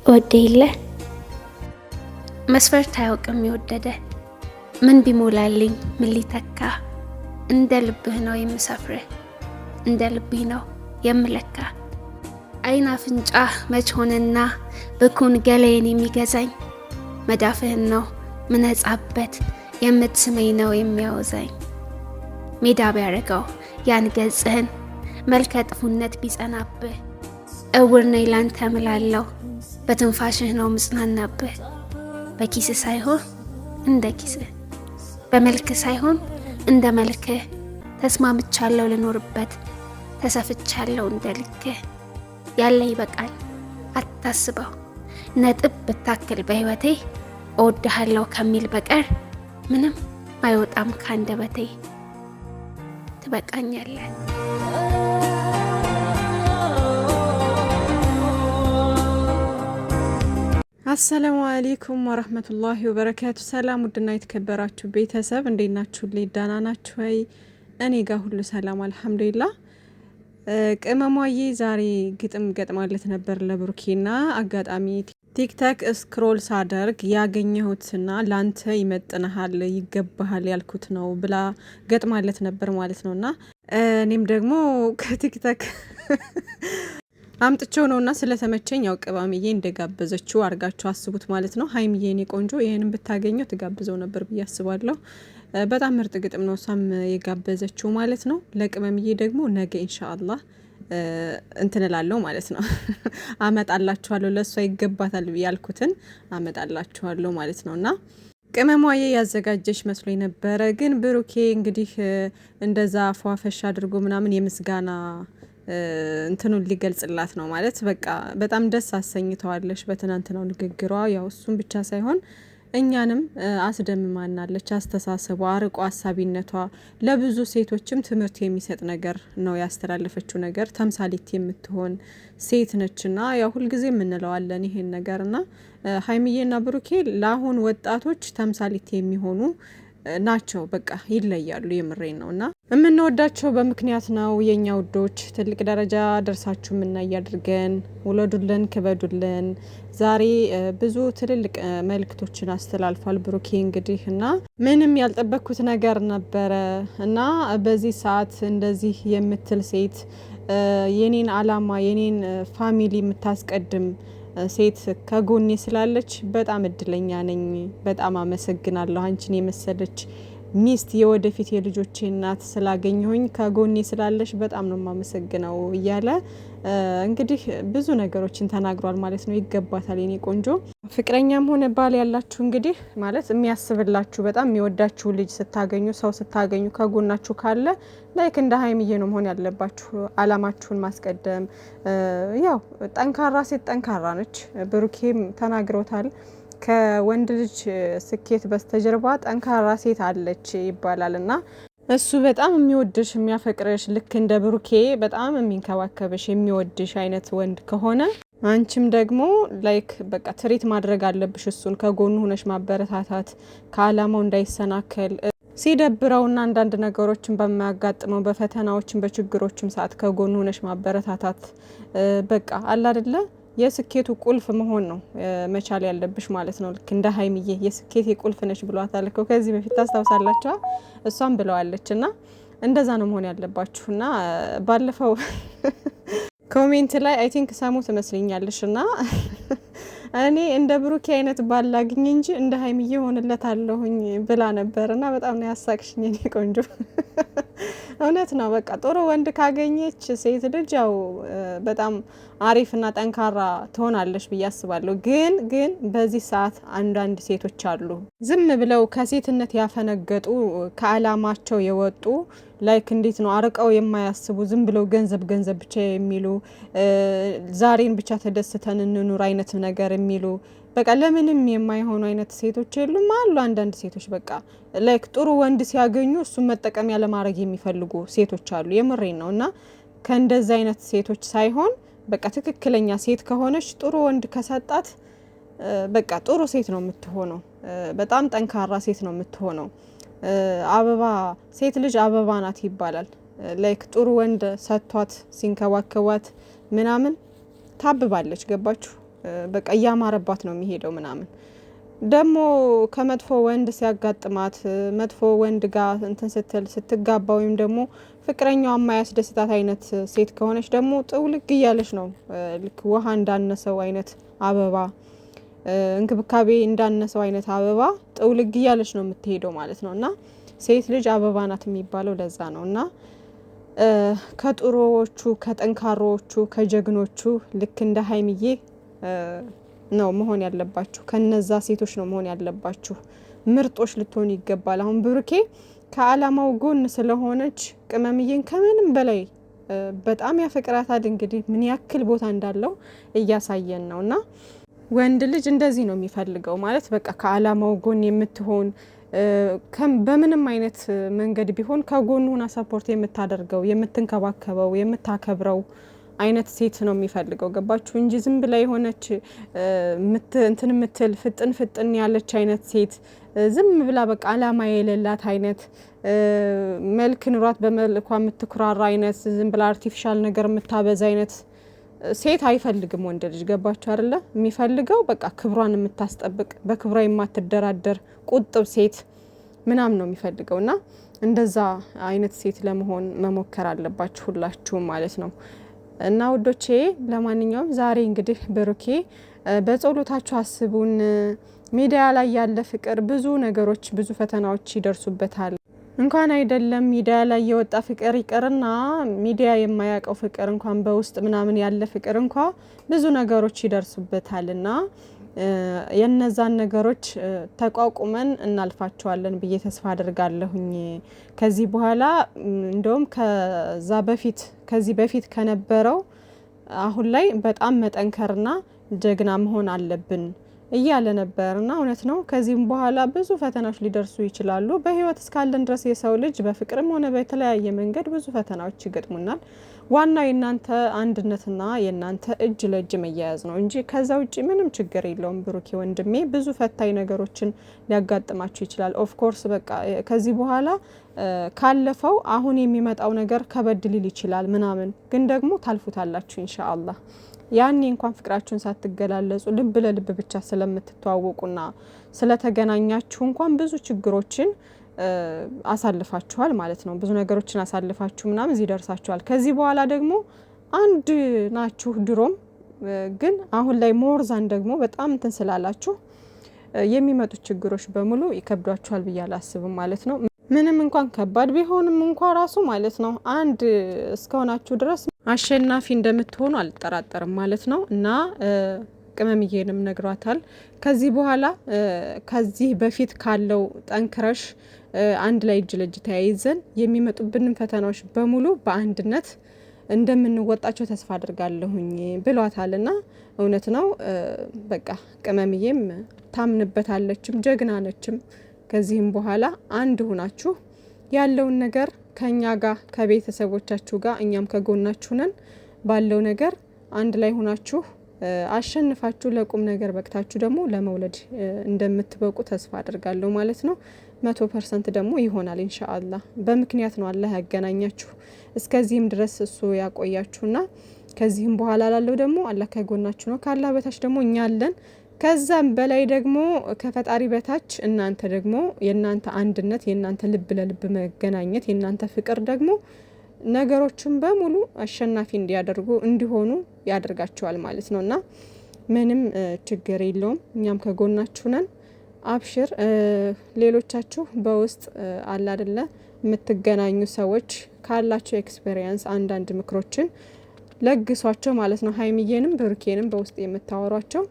ወደይለ መስፈርት አያውቅም የወደደ ምን ቢሞላልኝ ምን ሊተካ እንደ ልብህ ነው የምሰፍርህ እንደ ልብህ ነው የምለካ አይን አፍንጫ መች ሆነና ብኩን ገላዬን የሚገዛኝ መዳፍህን ነው ምነጻበት የምትስመኝ ነው የሚያወዛኝ ሜዳ ቢያረጋው ያን ገጽህን መልከ ጥፉነት ቢጸናብህ እውር ነኝ ላንተ እምላለሁ በትንፋሽህ ነው ምጽናናብህ በኪስ ሳይሆን እንደ ኪስህ በመልክ ሳይሆን እንደ መልክህ ተስማምቻለሁ ልኖርበት ተሰፍቻለሁ እንደ ልክህ ያለ ይበቃል አታስበው ነጥብ ብታክል በህይወቴ እወድሃለሁ ከሚል በቀር ምንም አይወጣም ካንደበቴ ትበቃኛለህ። አሰላሙ አለይኩም ወራህመቱላሂ ወበረካቱ። ሰላም ውድና የተከበራችሁ ቤተሰብ እንዴት ናችሁ? ደህና ናችሁ ወይ? እኔ ጋር ሁሉ ሰላም አልሐምዱሊላህ። ቅመሟዬ ዛሬ ግጥም ገጥማለት ነበር ለብሩኬና አጋጣሚ ቲክታክ ስክሮል ሳደርግ ያገኘሁትና ላንተ ይመጥነሃል ይገባሃል ያልኩት ነው ብላ ገጥማለት ነበር ማለት ነውና እኔም ደግሞ ከቲክታክ አምጥቼው ነውና ስለተመቸኝ ያው ቅባምዬ እንደጋበዘችው አርጋችሁ አስቡት ማለት ነው። ሀይሚዬ እኔ ቆንጆ ይሄንን ብታገኘው ትጋብዘው ነበር ብዬ አስባለሁ። በጣም ምርጥ ግጥም ነው ሳም የጋበዘችው ማለት ነው። ለቅመምዬ ደግሞ ነገ ኢንሻአላህ እንትንላለው ማለት ነው አመጣላችኋለሁ ለሷ ይገባታል ያልኩትን አመጣላችኋለሁ ማለት ነውና ቅመሟዬ ያዘጋጀሽ መስሎኝ ነበረ። ግን ብሩኬ እንግዲህ እንደዛ ፏፈሽ አድርጎ ምናምን የምስጋና እንትኑን ሊገልጽላት ነው ማለት በቃ በጣም ደስ አሰኝተዋለሽ በትናንትናው ንግግሯ። ያው እሱም ብቻ ሳይሆን እኛንም አስደምማናለች። አስተሳሰቧ፣ አርቆ አሳቢነቷ ለብዙ ሴቶችም ትምህርት የሚሰጥ ነገር ነው ያስተላለፈችው ነገር። ተምሳሌት የምትሆን ሴት ነችና ያው ሁልጊዜ የምንለዋለን ይሄን ነገርና ሀይሚዬና ብሩኬ ለአሁን ወጣቶች ተምሳሌት የሚሆኑ ናቸው። በቃ ይለያሉ። የምሬን ነውና የምንወዳቸው በምክንያት ነው። የኛ ውዶች ትልቅ ደረጃ ደርሳችሁ ምናይ ያድርገን። ውለዱልን፣ ክበዱልን። ዛሬ ብዙ ትልልቅ መልእክቶችን አስተላልፏል ብሩኬ እንግዲህ እና ምንም ያልጠበቅኩት ነገር ነበረ እና በዚህ ሰዓት እንደዚህ የምትል ሴት የኔን አላማ የኔን ፋሚሊ የምታስቀድም ሴት ከጎኔ ስላለች በጣም እድለኛ ነኝ። በጣም አመሰግናለሁ። አንቺን የመሰለች ሚስት የወደፊት የልጆቼ እናት ስላገኘሁኝ ከጎኔ ስላለሽ በጣም ነው ማመሰግነው እያለ እንግዲህ ብዙ ነገሮችን ተናግሯል ማለት ነው። ይገባታል የኔ ቆንጆ። ፍቅረኛም ሆነ ባል ያላችሁ እንግዲህ ማለት የሚያስብላችሁ በጣም የሚወዳችሁ ልጅ ስታገኙ ሰው ስታገኙ ከጎናችሁ ካለ ላይክ እንደ ሀይሚዬ ነው መሆን ያለባችሁ። አላማችሁን ማስቀደም። ያው ጠንካራ ሴት ጠንካራ ነች። ብሩኬም ተናግሮታል። ከወንድ ልጅ ስኬት በስተጀርባ ጠንካራ ሴት አለች ይባላል እና እሱ በጣም የሚወድሽ የሚያፈቅርሽ ልክ እንደ ብሩኬ በጣም የሚንከባከብሽ የሚወድሽ አይነት ወንድ ከሆነ አንቺም ደግሞ ላይክ በቃ ትሪት ማድረግ አለብሽ። እሱን ከጎኑ ሆነሽ ማበረታታት፣ ከአላማው እንዳይሰናከል ሲደብረውና አንዳንድ ነገሮችን በማያጋጥመው በፈተናዎችን በችግሮችም ሰዓት ከጎኑ ሆነሽ ማበረታታት በቃ አለ አይደለ የስኬቱ ቁልፍ መሆን ነው መቻል ያለብሽ ማለት ነው። ልክ እንደ ሀይሚዬ የስኬት ቁልፍ ነሽ ብሏታል እኮ ከዚህ በፊት ታስታውሳላችሁ። እሷም ብለዋለችና እንደዛ ነው መሆን ያለባችሁና ባለፈው ኮሜንት ላይ አይ ቲንክ ሰሙ ትመስለኛለሽና እኔ እንደ ብሩኬ አይነት ባላግኝ እንጂ እንደ ሀይሚዬ ሆነለታለሁኝ ብላ ነበርና በጣም ነው ያሳቅሽኝ የኔ ቆንጆ። እውነት ነው። በቃ ጥሩ ወንድ ካገኘች ሴት ልጅ ያው በጣም አሪፍና ጠንካራ ትሆናለች ብዬ አስባለሁ። ግን በዚህ ሰዓት አንዳንድ ሴቶች አሉ ዝም ብለው ከሴትነት ያፈነገጡ ከአላማቸው የወጡ ላይክ እንዴት ነው አርቀው የማያስቡ ዝም ብለው ገንዘብ ብቻ የሚሉ ዛሬን ብቻ ተደስተን እንኑር አይነት ነገር የሚሉ በቃ ለምንም የማይሆኑ አይነት ሴቶች የሉም አሉ። አንዳንድ ሴቶች በቃ ላይክ ጥሩ ወንድ ሲያገኙ እሱን መጠቀሚያ ለማድረግ የሚፈልጉ ሴቶች አሉ። የምሬን ነውና ከእንደዛ አይነት ሴቶች ሳይሆን በቃ ትክክለኛ ሴት ከሆነች ጥሩ ወንድ ከሰጣት በቃ ጥሩ ሴት ነው የምትሆነው። በጣም ጠንካራ ሴት ነው የምትሆነው። አበባ ሴት ልጅ አበባ ናት ይባላል። ላይክ ጥሩ ወንድ ሰጥቷት ሲንከባከቧት ምናምን ታብባለች። ገባችሁ? በቃ እያማረባት ነው የሚሄደው ምናምን። ደግሞ ከመጥፎ ወንድ ሲያጋጥማት መጥፎ ወንድ ጋር እንትን ስትል ስትጋባ ወይም ደግሞ ፍቅረኛዋ የማያስደስታት አይነት ሴት ከሆነች ደግሞ ጥውልግ እያለች ነው ልክ ውሃ እንዳነሰው አይነት አበባ እንክብካቤ እንዳነሰው አይነት አበባ ጥውልግ እያለች ነው የምትሄደው ማለት ነው። እና ሴት ልጅ አበባ ናት የሚባለው ለዛ ነው። እና ከጥሩዎቹ ከጠንካሮቹ ከጀግኖቹ ልክ እንደ ሀይሚዬ ነው መሆን ያለባችሁ። ከነዛ ሴቶች ነው መሆን ያለባችሁ። ምርጦች ልትሆኑ ይገባል። አሁን ብሩኬ ከአላማው ጎን ስለሆነች ቅመምዬን ከምንም በላይ በጣም ያፈቅራታል። እንግዲህ ምን ያክል ቦታ እንዳለው እያሳየን ነው። እና ወንድ ልጅ እንደዚህ ነው የሚፈልገው ማለት በቃ ከአላማው ጎን የምትሆን በምንም አይነት መንገድ ቢሆን ከጎኑ ሆና ሰፖርት የምታደርገው የምትንከባከበው የምታከብረው አይነት ሴት ነው የሚፈልገው። ገባችሁ? እንጂ ዝም ብላ የሆነች እንትን ምትል ፍጥን ፍጥን ያለች አይነት ሴት ዝም ብላ በቃ አላማ የሌላት አይነት መልክ ኑሯት በመልኳ የምትኩራራ አይነት ዝም ብላ አርቲፊሻል ነገር የምታበዛ አይነት ሴት አይፈልግም ወንድ ልጅ። ገባችሁ አይደለ? የሚፈልገው በቃ ክብሯን የምታስጠብቅ በክብሯ የማትደራደር ቁጥብ ሴት ምናምን ነው የሚፈልገው። እና እንደዛ አይነት ሴት ለመሆን መሞከር አለባችሁ ሁላችሁም ማለት ነው። እና ውዶቼ ለማንኛውም ዛሬ እንግዲህ ብሩኬ በጸሎታችሁ አስቡን። ሚዲያ ላይ ያለ ፍቅር ብዙ ነገሮች ብዙ ፈተናዎች ይደርሱበታል። እንኳን አይደለም ሚዲያ ላይ የወጣ ፍቅር ይቅርና ሚዲያ የማያውቀው ፍቅር እንኳን በውስጥ ምናምን ያለ ፍቅር እንኳ ብዙ ነገሮች ይደርሱበታልና የነዛን ነገሮች ተቋቁመን እናልፋቸዋለን ብዬ ተስፋ አድርጋለሁኝ። ከዚህ በኋላ እንደውም ከዚህ በፊት ከነበረው አሁን ላይ በጣም መጠንከርና ጀግና መሆን አለብን እያለ ነበርና እውነት ነው። ከዚህም በኋላ ብዙ ፈተናዎች ሊደርሱ ይችላሉ። በህይወት እስካለን ድረስ የሰው ልጅ በፍቅርም ሆነ በተለያየ መንገድ ብዙ ፈተናዎች ይገጥሙናል። ዋናው የእናንተ አንድነትና የእናንተ እጅ ለእጅ መያያዝ ነው እንጂ ከዛ ውጭ ምንም ችግር የለውም። ብሩኬ ወንድሜ ብዙ ፈታኝ ነገሮችን ሊያጋጥማችሁ ይችላል። ኦፍ ኮርስ በቃ ከዚህ በኋላ ካለፈው አሁን የሚመጣው ነገር ከበድ ሊል ይችላል ምናምን፣ ግን ደግሞ ታልፉታላችሁ ኢንሻአላህ። ያኔ እንኳን ፍቅራችሁን ሳትገላለጹ ልብ ለልብ ብቻ ስለምትተዋወቁና ስለተገናኛችሁ እንኳን ብዙ ችግሮችን አሳልፋችኋል ማለት ነው። ብዙ ነገሮችን አሳልፋችሁ ምናምን እዚህ ደርሳችኋል። ከዚህ በኋላ ደግሞ አንድ ናችሁ ድሮም፣ ግን አሁን ላይ ሞርዛን ደግሞ በጣም እንትን ስላላችሁ የሚመጡት ችግሮች በሙሉ ይከብዷችኋል ብዬ አላስብም ማለት ነው። ምንም እንኳን ከባድ ቢሆንም እንኳን ራሱ ማለት ነው አንድ እስከሆናችሁ ድረስ አሸናፊ እንደምትሆኑ አልጠራጠርም ማለት ነው። እና ቅመምዬንም ነግሯታል። ከዚህ በኋላ ከዚህ በፊት ካለው ጠንክረሽ አንድ ላይ እጅ ለእጅ ተያይዘን የሚመጡብንን ፈተናዎች በሙሉ በአንድነት እንደምንወጣቸው ተስፋ አድርጋለሁኝ ብሏታል። እና እውነት ነው። በቃ ቅመምዬም ታምንበታለችም ጀግና ነችም። ከዚህም በኋላ አንድ ሁናችሁ ያለውን ነገር ከኛ ጋር ከቤተሰቦቻችሁ ጋር እኛም ከጎናችሁ ነን ባለው ነገር አንድ ላይ ሁናችሁ አሸንፋችሁ ለቁም ነገር በቅታችሁ ደግሞ ለመውለድ እንደምትበቁ ተስፋ አድርጋለሁ ማለት ነው። 100% ደግሞ ይሆናል ኢንሻአላህ። በምክንያት ነው አላህ ያገናኛችሁ እስከዚህም ድረስ እሱ ያቆያችሁና ከዚህም በኋላ ላለው ደግሞ አላህ ከጎናችሁ ነው። ካላህ በታች ደግሞ እኛ አለን። ከዛም በላይ ደግሞ ከፈጣሪ በታች እናንተ ደግሞ የእናንተ አንድነት የእናንተ ልብ ለልብ መገናኘት የእናንተ ፍቅር ደግሞ ነገሮችን በሙሉ አሸናፊ እንዲሆኑ ያደርጋቸዋል ማለት ነው። እና ምንም ችግር የለውም። እኛም ከጎናችሁ ነን። አብሽር። ሌሎቻችሁ በውስጥ አለ አይደለ የምትገናኙ ሰዎች ካላችሁ ኤክስፔሪየንስ አንዳንድ ምክሮችን ለግሷቸው ማለት ነው። ሀይሚዬንም ብሩኬንም በውስጥ የምታወሯቸው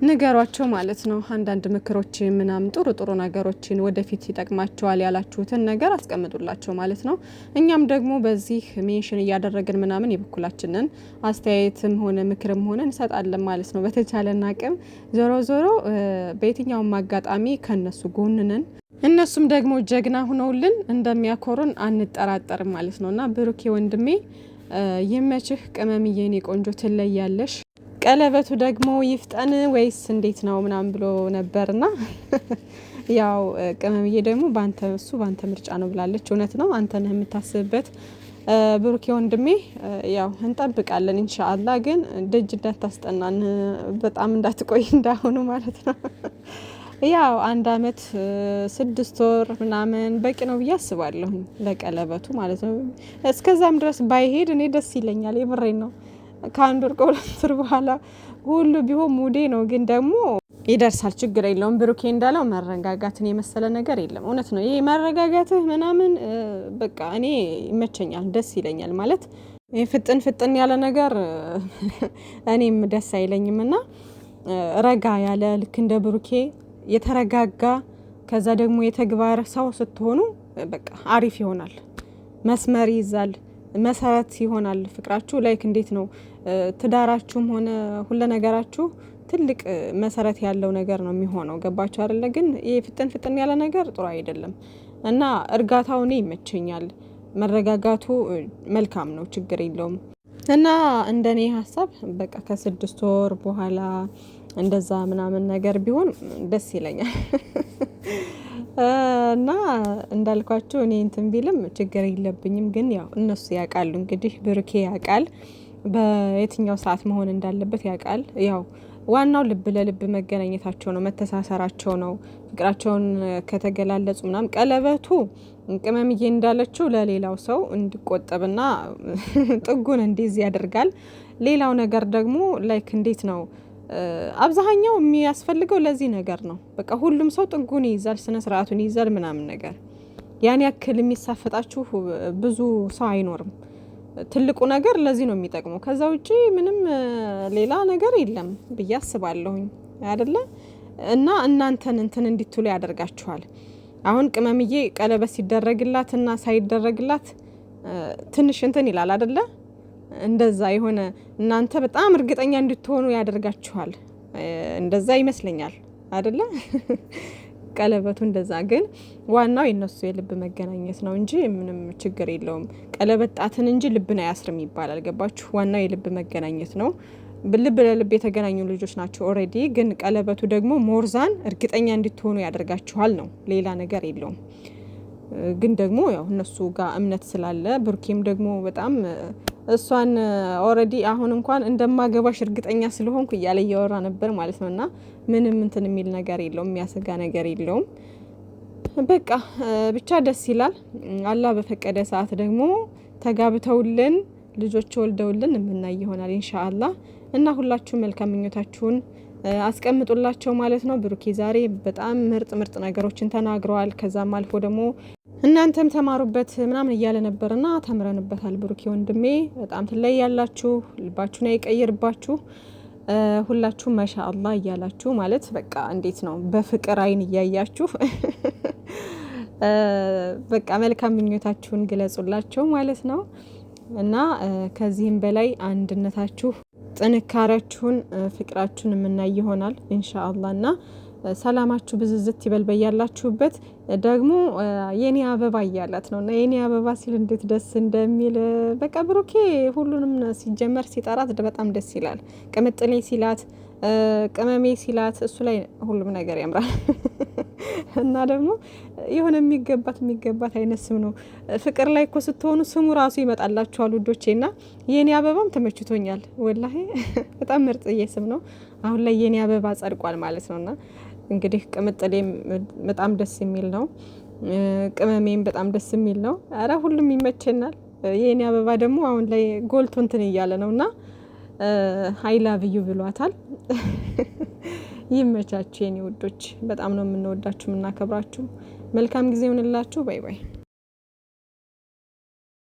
ንገሯቸው ማለት ነው። አንዳንድ ምክሮችን ምናምን ጥሩ ጥሩ ነገሮችን ወደፊት ይጠቅማቸዋል ያላችሁትን ነገር አስቀምጡላቸው ማለት ነው። እኛም ደግሞ በዚህ ሜንሽን እያደረግን ምናምን የበኩላችንን አስተያየትም ሆነ ምክርም ሆነ እንሰጣለን ማለት ነው በተቻለን አቅም። ዞሮ ዞሮ በየትኛውም አጋጣሚ ከነሱ ጎን ነን። እነሱም ደግሞ ጀግና ሆነውልን እንደሚያኮሩን አንጠራጠርም ማለት ነውና ብሩኬ ወንድሜ ይመችህ። ቅመምዬ የኔ ቆንጆ ትለያለሽ። ቀለበቱ ደግሞ ይፍጠን ወይስ እንዴት ነው ምናምን ብሎ ነበርና ያው ቅመምዬ ደግሞ ባንተ ምርጫ ነው ብላለች። እውነት ነው። አንተ ነህ የምታስብበት። ብሩኬ ወንድሜ ያው እንጠብቃለን ኢንሻአላህ። ግን ደጅ እንዳታስጠናን በጣም እንዳትቆይ እንዳሁኑ ማለት ነው። ያው 1 አመት 6 ወር ምናምን በቂ ነው ብዬ አስባለሁ ለቀለበቱ ማለት ነው። እስከዛም ድረስ ባይሄድ እኔ ደስ ይለኛል። የምሬን ነው። ከ1 ወር ከ2 ወር በኋላ ሁሉ ቢሆን ሙዴ ነው። ግን ደግሞ ይደርሳል፣ ችግር የለውም። ብሩኬ እንዳለው መረጋጋትን የመሰለ ነገር የለም። እውነት ነው። ይሄ መረጋጋትህ ምናምን በቃ እኔ ይመቸኛል፣ ደስ ይለኛል። ማለት ይሄ ፍጥን ያለ ነገር እኔም ደስ አይለኝም። እና ረጋ ያለ ልክ እንደ ብሩኬ የተረጋጋ ከዛ ደግሞ የተግባር ሰው ስትሆኑ በቃ አሪፍ ይሆናል። መስመር ይይዛል፣ መሰረት ይሆናል ፍቅራችሁ። ላይክ እንዴት ነው ትዳራችሁም ሆነ ሁሉ ነገራችሁ ትልቅ መሰረት ያለው ነገር ነው የሚሆነው። ገባችሁ አይደለ? ግን ይሄ ፍጥን ያለ ነገር ጥሩ አይደለም። እና እርጋታው እኔ ይመቸኛል። መረጋጋቱ መልካም ነው፣ ችግር የለውም። እና እንደኔ ሀሳብ በቃ ከ6 ወር በኋላ እንደዛ ምናምን ነገር ቢሆን ደስ ይለኛል። እና እንዳልኳችሁ እኔ እንትን ቢልም ችግር የለብኝም። ግን ያው እነሱ ያውቃሉ እንግዲህ ብሩኬ ያውቃል በየትኛው ሰዓት መሆን እንዳለበት ያውቃል። ያው ዋናው ልብ ለልብ መገናኘታቸው ነው፣ መተሳሰራቸው ነው። ፍቅራቸውን ከተገላለጹ ምናምን ቀለበቱ ቅመምዬ እንዳለችው ለሌላው ሰው እንዲቆጠብና ጥጉን እንዲይዝ ያደርጋል። ሌላው ነገር ደግሞ ላይክ እንዴት ነው አብዛኛው የሚያስፈልገው ለዚህ ነገር ነው። በቃ ሁሉም ሰው ጥጉን ይይዛል፣ ስነ ስርዓቱን ይይዛል ምናምን ነገር ያን ያክል የሚሳፈጣችሁ ብዙ ሰው አይኖርም። ትልቁ ነገር ለዚህ ነው የሚጠቅመው። ከዛ ውጪ ምንም ሌላ ነገር የለም ብዬ አስባለሁኝ አይደለ? እና እናንተን እንትን እንዲትሉ ያደርጋችኋል። አሁን ቅመምዬ ቀለበት ሲደረግላትና ሳይደረግላት ትንሽ እንትን ይላል አይደለ? እንደዛ የሆነ እናንተ በጣም እርግጠኛ እንድትሆኑ ያደርጋችኋል። እንደዛ ይመስለኛል አይደለ? ቀለበቱ እንደዛ። ግን ዋናው የነሱ የልብ መገናኘት ነው እንጂ ምንም ችግር የለውም። ቀለበት ጣትን እንጂ ልብን አያስርም ይባላል። ገባችሁ? ዋናው የልብ መገናኘት ነው። ልብ ለልብ የተገናኙ ልጆች ናቸው ኦልሬዲ። ግን ቀለበቱ ደግሞ ሞርዛን እርግጠኛ እንድትሆኑ ያደርጋችኋል ነው፣ ሌላ ነገር የለውም። ግን ደግሞ ያው እነሱ ጋር እምነት ስላለ ብሩኬም ደግሞ በጣም እሷን ኦልሬዲ አሁን እንኳን እንደማገባሽ እርግጠኛ ስለሆንኩ እያለ እያወራ ነበር ማለት ነውና ምንም እንትን የሚል ነገር የለውም፣ የሚያሰጋ ነገር የለውም። በቃ ብቻ ደስ ይላል። አላህ በፈቀደ ሰዓት ደግሞ ተጋብተውልን ልጆች ወልደውልን የምናይ ይሆናል ኢንሻአላህ። እና ሁላችሁ መልካም ምኞታችሁን አስቀምጡላቸው ማለት ነው። ብሩኬ ዛሬ በጣም ምርጥ ነገሮችን ተናግረዋል። ከዛም አልፎ ደግሞ እናንተም ተማሩበት ምናምን እያለ ነበርና ተምረንበታል። ብሩኬ ወንድሜ በጣም ትለያላችሁ፣ ልባችሁን አይቀይርባችሁ። ሁላችሁም ማሻአላህ እያላችሁ ማለት በቃ እንዴት ነው በፍቅር አይን እያያችሁ በቃ መልካም ምኞታችሁን ግለጹላቸው ማለት ነው። እና ከዚህም በላይ አንድነታችሁ፣ ጥንካሬያችሁን፣ ፍቅራችሁን የምናይ ይሆናል ኢንሻአላህ። እና ሰላማችሁ ብዝዝት ይበል በያላችሁበት። ደግሞ የኔ አበባ እያላት ነው እና የኔ አበባ ሲል እንዴት ደስ እንደሚል በቃ ብሩኬ ሁሉንም ሲጀመር ሲጠራት በጣም ደስ ይላል። ቅምጥሌ ሲላት፣ ቅመሜ ሲላት እሱ ላይ ሁሉም ነገር ያምራል። እና ደግሞ የሆነ የሚገባት አይነት ስም ነው። ፍቅር ላይ እኮ ስትሆኑ ስሙ ራሱ ይመጣላችኋል ውዶቼ። እና የኔ አበባም ተመችቶኛል ወላሂ በጣም ምርጥዬ ስም ነው። አሁን ላይ የኔ አበባ ጸድቋል ማለት ነውና እንግዲህ ቅምጥሌም በጣም ደስ የሚል ነው። ቅመሜም በጣም ደስ የሚል ነው። አረ ሁሉም ይመቸናል። የኔ አበባ ደግሞ አሁን ላይ ጎልቶ እንትን እያለ ነውና አይ ላቭ ዩ ብሏታል። ይመቻችሁ የኔ ውዶች፣ በጣም ነው የምንወዳችሁ የምናከብራችሁ። መልካም ጊዜ ይሁንላችሁ። ባይ ባይ።